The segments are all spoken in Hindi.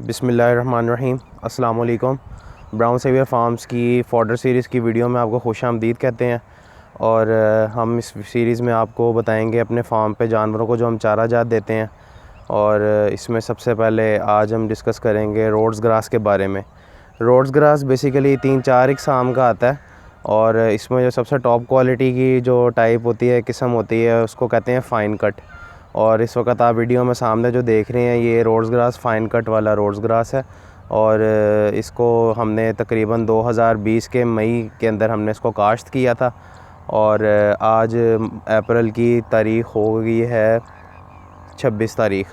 बिस्मिल्लाहिर्रहमानिर्रहीम। अस्सलाम वालेकुम। ब्राउन सेवियर फार्म्स की फॉडर सीरीज़ की वीडियो में आपको खुशामदीद कहते हैं। और हम इस सीरीज़ में आपको बताएंगे अपने फार्म पे जानवरों को जो हम चारा जात देते हैं। और इसमें सबसे पहले आज हम डिस्कस करेंगे रोड्स ग्रास के बारे में। रोड्स ग्रास बेसिकली 3-4 इकसाम का आता है और इसमें जो सबसे टॉप क्वालिटी की जो टाइप होती है, किस्म होती है, उसको कहते हैं फ़ाइन कट। और इस वक्त आप वीडियो में सामने जो देख रहे हैं ये रोड्स ग्रास फ़ाइन कट वाला रोड्स ग्रास है। और इसको हमने तकरीबन 2020 के मई के अंदर हमने इसको काश्त किया था। और आज अप्रैल की तारीख़ हो गई है 26 तारीख़।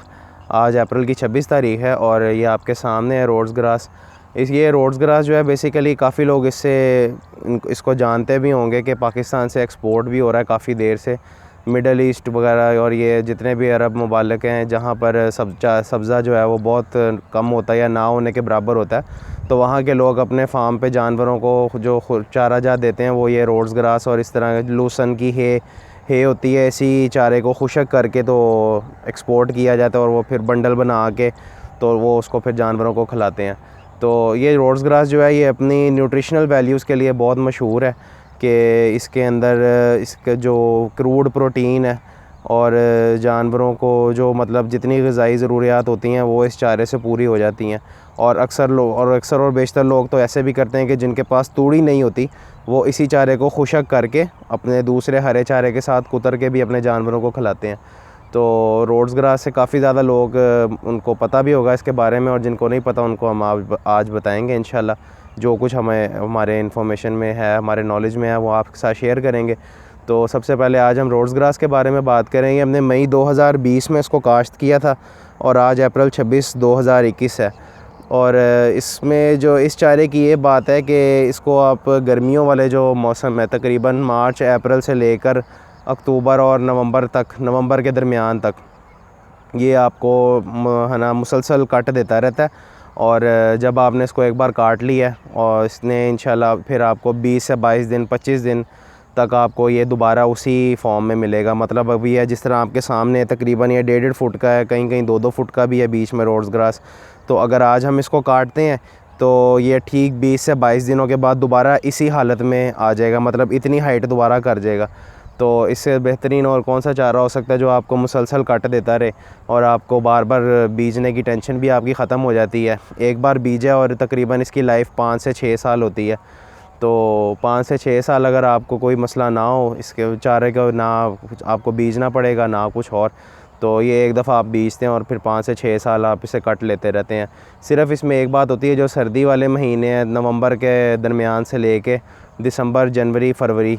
आज अप्रैल की 26 तारीख़ है और ये आपके सामने है रोड्स ग्रास। ये रोड्स ग्रास जो है बेसिकली काफ़ी लोग इसको जानते भी होंगे कि पाकिस्तान से एक्सपोर्ट भी हो रहा है काफ़ी देर से, मिडल ईस्ट वगैरह और ये जितने भी अरब ममालिक हैं जहाँ पर सब्ज़ा जो है वो बहुत कम होता है या ना होने के बराबर होता है, तो वहाँ के लोग अपने फार्म पे जानवरों को जो चारा जात देते हैं वो ये रोड्स ग्रास और इस तरह लूसन की है होती है, इसी चारे को खुशक करके तो एक्सपोर्ट किया जाता है और वो फिर बंडल बना के तो वो उसको फिर जानवरों को खिलाते हैं। तो ये रोड्स ग्रास जो है ये अपनी न्यूट्रिशनल वैल्यूज़ के लिए बहुत मशहूर है कि इसके अंदर इसका जो क्रूड प्रोटीन है और जानवरों को जो मतलब जितनी ग़िज़ाई ज़रूरियात होती हैं वो इस चारे से पूरी हो जाती हैं। और अक्सर और बेशतर लोग तो ऐसे भी करते हैं कि जिनके पास तूड़ी नहीं होती वो इसी चारे को खुशक करके अपने दूसरे हरे चारे के साथ कुतर के भी अपने जानवरों को खिलाते हैं। तो रोड्स ग्रास से काफ़ी ज़्यादा लोग उनको पता भी होगा इसके बारे में, और जिनको नहीं पता उनको हम आज बताएंगे इंशाल्लाह। जो कुछ हमारे इन्फॉर्मेशन में है, हमारे नॉलेज में है, वो आपके साथ शेयर करेंगे। तो सबसे पहले आज हम रोड्स ग्रास के बारे में बात करेंगे। हमने मई 2020 में इसको काश्त किया था और आज अप्रैल 26 2021 है। और इसमें जो इस चारे की ये बात है कि इसको आप गर्मियों वाले जो मौसम है तकरीबन मार्च अप्रैल से लेकर अक्टूबर और नवंबर के दरमियान तक ये आपको है ना मुसलसल कट देता रहता है। और जब आपने इसको एक बार काट लिया और इसने इंशाल्लाह फिर आपको 20 से 22 दिन 25 दिन तक आपको ये दोबारा उसी फॉर्म में मिलेगा। मतलब अभी है जिस तरह आपके सामने तकरीबन ये 1.5 फुट का है, कहीं कहीं 2-2 फुट का भी है बीच में रोड्स ग्रास। तो अगर आज हम इसको काटते हैं तो ये ठीक 20 से 22 दिनों के बाद दोबारा इसी हालत में आ जाएगा, मतलब इतनी हाइट दोबारा कर जाएगा। तो इससे बेहतरीन और कौन सा चारा हो सकता है जो आपको मुसलसल काट देता रहे और आपको बार बार बीजने की टेंशन भी आपकी ख़त्म हो जाती है। एक बार बीजा और तकरीबन इसकी लाइफ 5 से 6 साल होती है। तो 5 से 6 साल अगर आपको कोई मसला ना हो इसके चारे का, ना आपको बीजना पड़ेगा ना कुछ और, तो ये एक दफ़ा आप बीजते हैं और फिर 5 से 6 साल आप इसे कट लेते रहते हैं। सिर्फ़ इसमें एक बात होती है, जो सर्दी वाले महीने हैं नवंबर के दरमियान से लेके दिसंबर जनवरी फरवरी,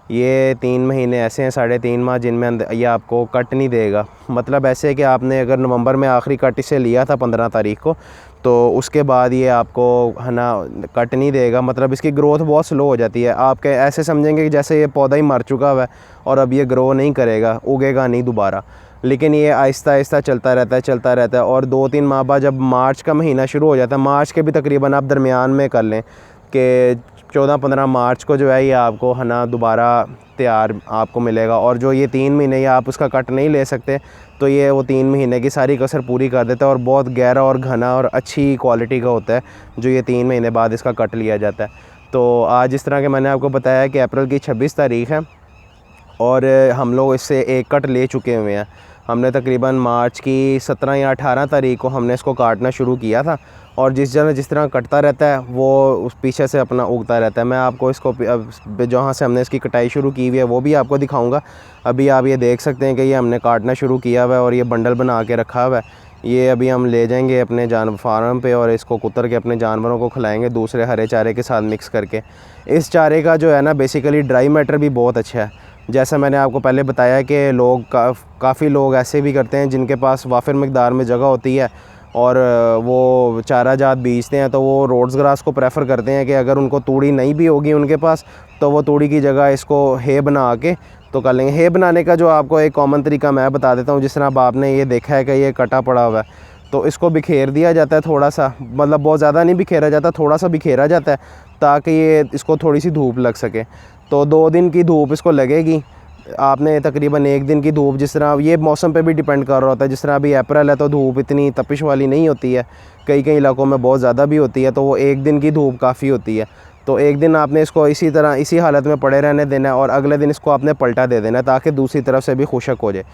ये 3 महीने ऐसे हैं 3.5 माह जिनमें ये आपको कट नहीं देगा। मतलब ऐसे कि आपने अगर नवंबर में आखिरी कट इसे लिया था 15 तारीख़ को, तो उसके बाद ये आपको है ना कट नहीं देगा। मतलब इसकी ग्रोथ बहुत स्लो हो जाती है। आप ऐसे समझेंगे कि जैसे ये पौधा ही मर चुका हुआ है और अब ये ग्रो नहीं करेगा, उगेगा नहीं दोबारा। लेकिन ये आहिस्ता आहिस्ता चलता रहता है। और 2-3 माह बाद जब मार्च का महीना शुरू हो जाता है, मार्च के भी तकरीबन आप दरमियान में कर लें कि 14-15 मार्च को जो है ये आपको है ना दोबारा तैयार आपको मिलेगा। और जो ये 3 महीने या आप उसका कट नहीं ले सकते, तो ये वो 3 महीने की सारी कसर पूरी कर देता है और बहुत गहरा और घना और अच्छी क्वालिटी का होता है जो ये 3 महीने बाद इसका कट लिया जाता है। तो आज इस तरह के मैंने आपको बताया कि अप्रैल की 26 तारीख़ है और हम लोग इससे एक कट ले चुके हुए हैं। हमने तकरीबन मार्च की 17 या 18 तारीख़ को हमने इसको काटना शुरू किया था और जिस तरह कटता रहता है वो उस पीछे से अपना उगता रहता है। मैं आपको इसको जहाँ से हमने इसकी कटाई शुरू की हुई है वो भी आपको दिखाऊंगा। अभी आप ये देख सकते हैं कि ये हमने काटना शुरू किया हुआ है और ये बंडल बना के रखा हुआ है। ये अभी हम ले जाएंगे अपने फार्म पे और इसको कुतर के अपने जानवरों को खिलाएंगे दूसरे हरे चारे के साथ मिक्स करके। इस चारे का जो है ना बेसिकली ड्राई मैटर भी बहुत अच्छा है। जैसा मैंने आपको पहले बताया कि लोग काफ़ी लोग ऐसे भी करते हैं जिनके पास वाफिर मकदार में जगह होती है और वो चारा जात बीजते हैं, तो वो रोड्स ग्रास को प्रेफर करते हैं कि अगर उनको तूड़ी नहीं भी होगी उनके पास तो वो तूड़ी की जगह इसको हे बना के तो कर लेंगे। हे बनाने का जो आपको एक कॉमन तरीका मैं बता देता हूँ। जिस तरह अब आपने ये देखा है कि ये कटा पड़ा हुआ है, तो इसको बिखेर दिया जाता है थोड़ा सा, मतलब बहुत ज़्यादा नहीं बिखेरा जाता, थोड़ा सा बिखेरा जाता है ताकि ये इसको थोड़ी सी धूप लग सके। तो 2 दिन की धूप इसको लगेगी आपने तकरीबन एक दिन की धूप, जिस तरह ये मौसम पे भी डिपेंड कर रहा होता है, जिस तरह अभी अप्रैल है तो धूप इतनी तपिश वाली नहीं होती है, कई कई इलाकों में बहुत ज़्यादा भी होती है, तो वो एक दिन की धूप काफ़ी होती है। तो एक दिन आपने इसको इसी तरह इसी हालत में पड़े रहने देना है और अगले दिन इसको आपने पलटा दे देना है ताकि दूसरी तरफ से भी खुशक हो जाए।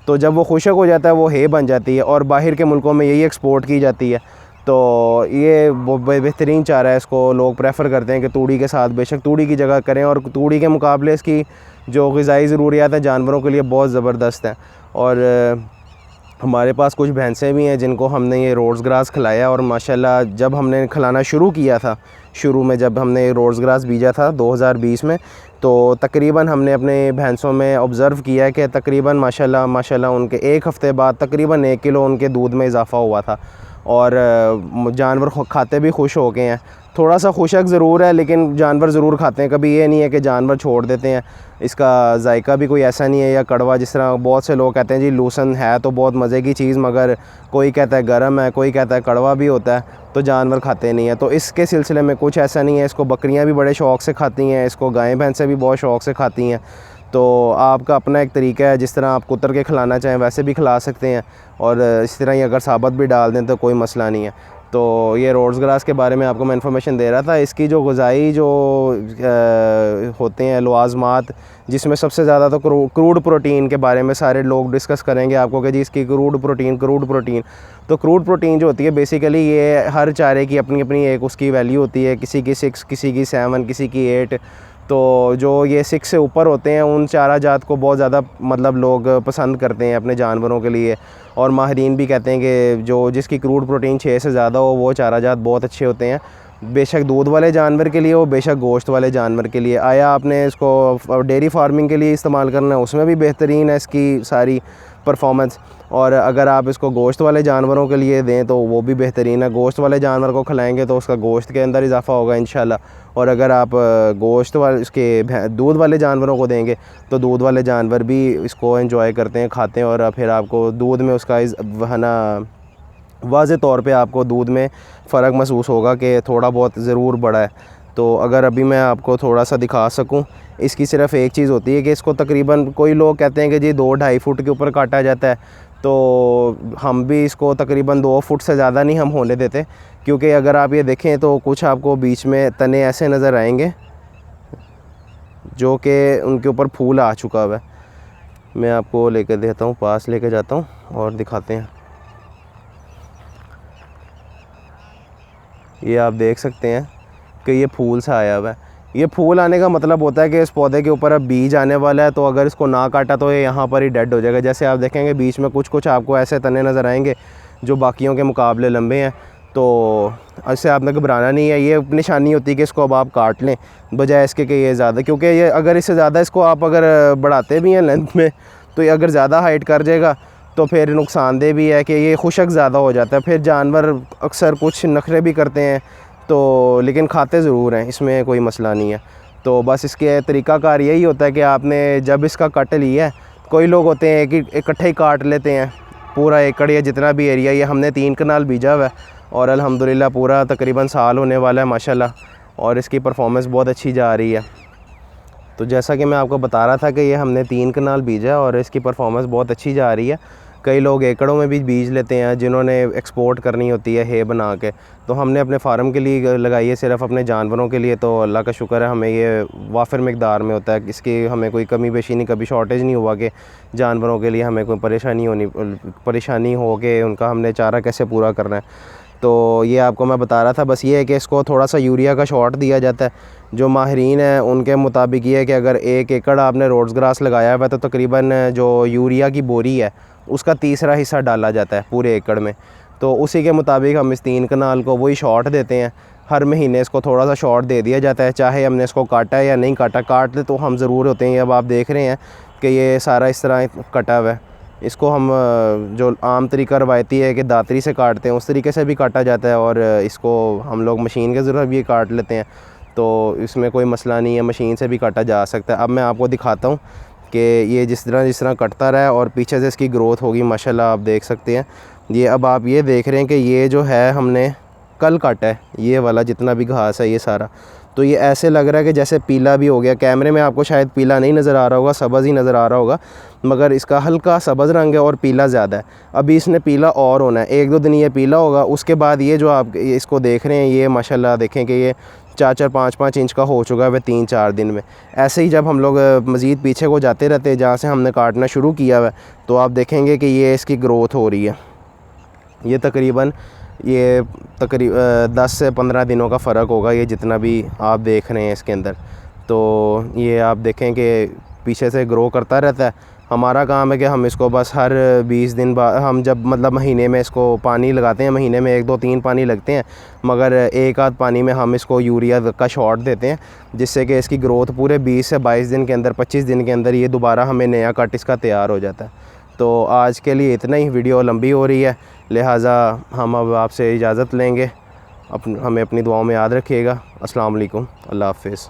तो जब वो खुशक हो जाता है वो हे बन जाती है और बाहर के मुल्कों में यही एक्सपोर्ट की जाती है। तो ये वो बेहतरीन चारा है, इसको लोग प्रेफर करते हैं कि तूड़ी के साथ बेशक तूड़ी की जगह करें, और तूड़ी के मुकाबले इसकी जो ग़िज़ाई ज़रूरियात हैं जानवरों के लिए बहुत ज़बरदस्त हैं। और हमारे पास कुछ भैंसें भी हैं जिनको हमने ये रोज़ ग्रास खिलाया, और माशाल्लाह जब हमने खिलाना शुरू किया था, शुरू में जब हमने रोज़ ग्रास बीजा था 2020 में, तो तकरीबन हमने अपने भैंसों में ऑब्ज़र्व किया है कि तकरीबन माशाल्लाह उनके एक हफ़्ते बाद तकरीबन 1 किलो उनके दूध में इजाफ़ा हुआ था, और जानवर खाते भी खुश हो गए हैं। थोड़ा सा खुशक ज़रूर है लेकिन जानवर ज़रूर खाते हैं, कभी ये नहीं है कि जानवर छोड़ देते हैं। इसका जायका भी कोई ऐसा नहीं है या कड़वा, जिस तरह बहुत से लोग कहते हैं जी लूसन है तो बहुत मज़े की चीज़, मगर कोई कहता है गर्म है, कोई कहता है कड़वा भी होता है, तो जानवर खाते नहीं है। तो इसके सिलसिले में कुछ ऐसा नहीं है। इसको बकरियां भी बड़े शौक़ से खाती हैं, इसको गायें भैंसें भी बहुत शौक़ से खाती हैं। तो आपका अपना एक तरीका है, जिस तरह आप कुतर के खिलाना चाहें वैसे भी खिला सकते हैं, और इस तरह ही अगर साबत भी डाल दें तो कोई मसला नहीं है। तो ये रोज़ ग्रास के बारे में आपको मैं इन्फॉर्मेशन दे रहा था। इसकी जो ग़िज़ाई जो होते हैं लवाज़मात, जिसमें सबसे ज़्यादा तो क्रूड प्रोटीन के बारे में सारे लोग डिस्कस करेंगे आपको कि जी इसकी क्रूड प्रोटीन तो क्रूड प्रोटीन जो होती है बेसिकली ये हर चारे की अपनी अपनी एक उसकी वैल्यू होती है, किसी की 6, किसी की 7, किसी की 8। तो जो ये 6 से ऊपर होते हैं उन चारा जात को बहुत ज़्यादा मतलब लोग पसंद करते हैं अपने जानवरों के लिए, और माहिरीन भी कहते हैं कि जो जिसकी क्रूड प्रोटीन 6 से ज़्यादा हो वो चारा जात बहुत अच्छे होते हैं, बेशक दूध वाले जानवर के लिए हो, बेशक गोश्त वाले जानवर के लिए। आया आपने इसको डेयरी फार्मिंग के लिए इस्तेमाल करना है, उसमें भी बेहतरीन है इसकी सारी परफॉर्मेंस, और अगर आप इसको गोश्त वाले जानवरों के लिए दें तो वो भी बेहतरीन है। गोश्त वाले जानवर को खिलाएंगे तो उसका गोश्त के अंदर इजाफ़ा होगा इंशाल्लाह, और अगर आप गोश्त वाले इसके दूध वाले जानवरों को देंगे तो दूध वाले जानवर भी इसको एंजॉय करते हैं, खाते हैं, और फिर आपको दूध में उसका है ना वाज़े तौर पे आपको दूध में फ़र्क महसूस होगा कि थोड़ा बहुत ज़रूर बढ़ा है। तो अगर अभी मैं आपको थोड़ा सा दिखा सकूं, इसकी सिर्फ़ एक चीज़ होती है कि इसको तकरीबन कोई लोग कहते हैं कि जी 2-2.5 फुट के ऊपर काटा जाता है, तो हम भी इसको तकरीबन 2 फुट से ज़्यादा नहीं हम होने देते, क्योंकि अगर आप ये देखें तो कुछ आपको बीच में तने ऐसे नज़र आएंगे जो कि उनके ऊपर फूल आ चुका हुआ है। मैं आपको लेकर देता हूँ, पास लेके जाता हूँ और दिखाते हैं। ये आप देख सकते हैं कि ये फूल सा आया हुआ है। ये फूल आने का मतलब होता है कि इस पौधे के ऊपर अब बीज आने वाला है, तो अगर इसको ना काटा तो ये यहाँ पर ही डेड हो जाएगा। जैसे आप देखेंगे बीच में कुछ कुछ आपको ऐसे तने नज़र आएंगे जो बाकियों के मुकाबले लंबे हैं, तो इससे आपने घबराना नहीं है। ये निशानी होती है कि इसको अब आप काट लें, बजाय इसके कि ये ज़्यादा, क्योंकि ये अगर इससे ज़्यादा इसको आप अगर बढ़ाते भी हैं लेंथ में, तो ये अगर ज़्यादा हाइट कर जाएगा तो फिर नुकसानदेह भी है कि ये खुशक ज़्यादा हो जाता है। फिर जानवर अक्सर कुछ नखरे भी करते हैं, तो लेकिन खाते ज़रूर हैं, इसमें कोई मसला नहीं है। तो बस इसके तरीक़ाकार यही होता है कि आपने जब इसका कट लिया है, कोई लोग होते हैं कि इकट्ठे ही काट लेते हैं पूरा एकड़ या जितना भी एरिया। ये हमने 3 कनाल बीजा हुआ है और अल्हम्दुलिल्लाह पूरा तकरीबन साल होने वाला है माशाल्लाह, और इसकी परफॉर्मेंस बहुत अच्छी जा रही है। तो जैसा कि मैं आपको बता रहा था कि ये हमने 3 कनाल बीजा और इसकी परफॉर्मेंस बहुत अच्छी जा रही है। कई लोग एकड़ों में भी बीज लेते हैं जिन्होंने एक्सपोर्ट करनी होती है हे बना के, तो हमने अपने फार्म के लिए लगाई है, सिर्फ अपने जानवरों के लिए। तो अल्लाह का शुक्र है हमें ये वाफिर मकदार में होता है, इसकी हमें कोई कमी पेशी नहीं, कभी शॉर्टेज नहीं हुआ कि जानवरों के लिए हमें कोई परेशानी हो कि उनका हमने चारा कैसे पूरा करना है। तो ये आपको मैं बता रहा था। बस ये है कि इसको थोड़ा सा यूरिया का शॉट दिया जाता है। जो माहिरीन हैं उनके मुताबिक ये है कि अगर 1 एकड़ आपने रोज़ ग्रास लगाया हुआ है तो तकरीबन जो यूरिया की बोरी है उसका तीसरा हिस्सा डाला जाता है पूरे एकड़ में। तो उसी के मुताबिक हम इस 3 कनाल को वही शॉट देते हैं। हर महीने इसको थोड़ा सा शॉट दे दिया जाता है, चाहे हमने इसको काटा है या नहीं काटा। काट ले तो हम ज़रूर होते हैं। अब आप देख रहे हैं कि ये सारा इस तरह कटा हुआ है। इसको हम जो आम तरीका रवायती है कि दातरी से काटते हैं, उस तरीके से भी काटा जाता है, और इसको हम लोग मशीन के ज़रिए भी काट लेते हैं। तो इसमें कोई मसला नहीं है, मशीन से भी काटा जा सकता है। अब मैं आपको दिखाता हूँ कि ये जिस तरह कटता रहा है और पीछे से इसकी ग्रोथ होगी माशाल्लाह, आप देख सकते हैं। ये अब आप ये देख रहे हैं कि ये जो है हमने कल काटा है, ये वाला जितना भी घास है ये सारा, तो ये ऐसे लग रहा है कि जैसे पीला भी हो गया। कैमरे में आपको शायद पीला नहीं नज़र आ रहा होगा, सब्ज़ ही नज़र आ रहा होगा, मगर इसका हल्का सब्ज़ रंग है और पीला ज़्यादा है। अभी इसने पीला और होना है, 1-2 दिन ये पीला होगा। उसके बाद ये जो आप इसको देख रहे हैं, ये माशाल्लाह देखें कि ये 4-4, 5-5 इंच का हो चुका है 3-4 दिन में। ऐसे ही जब हम लोग मज़ीद पीछे को जाते रहते हैं, जहाँ से हमने काटना शुरू किया हुआ है, तो आप देखेंगे कि ये इसकी ग्रोथ हो रही है। ये तकरीबन 10 से 15 दिनों का फ़र्क होगा, ये जितना भी आप देख रहे हैं इसके अंदर। तो ये आप देखें कि पीछे से ग्रो करता रहता है। हमारा काम है कि हम इसको बस हर 20 दिन बाद, हम जब मतलब महीने में इसको पानी लगाते हैं, महीने में 1-2-3 पानी लगते हैं, मगर एक आध पानी में हम इसको यूरिया का शॉट देते हैं, जिससे कि इसकी ग्रोथ पूरे 20 से 22 दिन के अंदर, 25 दिन के अंदर ये दोबारा हमें नया कट इसका तैयार हो जाता है। तो आज के लिए इतना ही, वीडियो लंबी हो रही है, लिहाजा हम अब आपसे इजाज़त लेंगे। हमें अपनी दुआओं में याद रखिएगा। अस्सलाम वालेकुम, अल्लाह हाफ़िज़।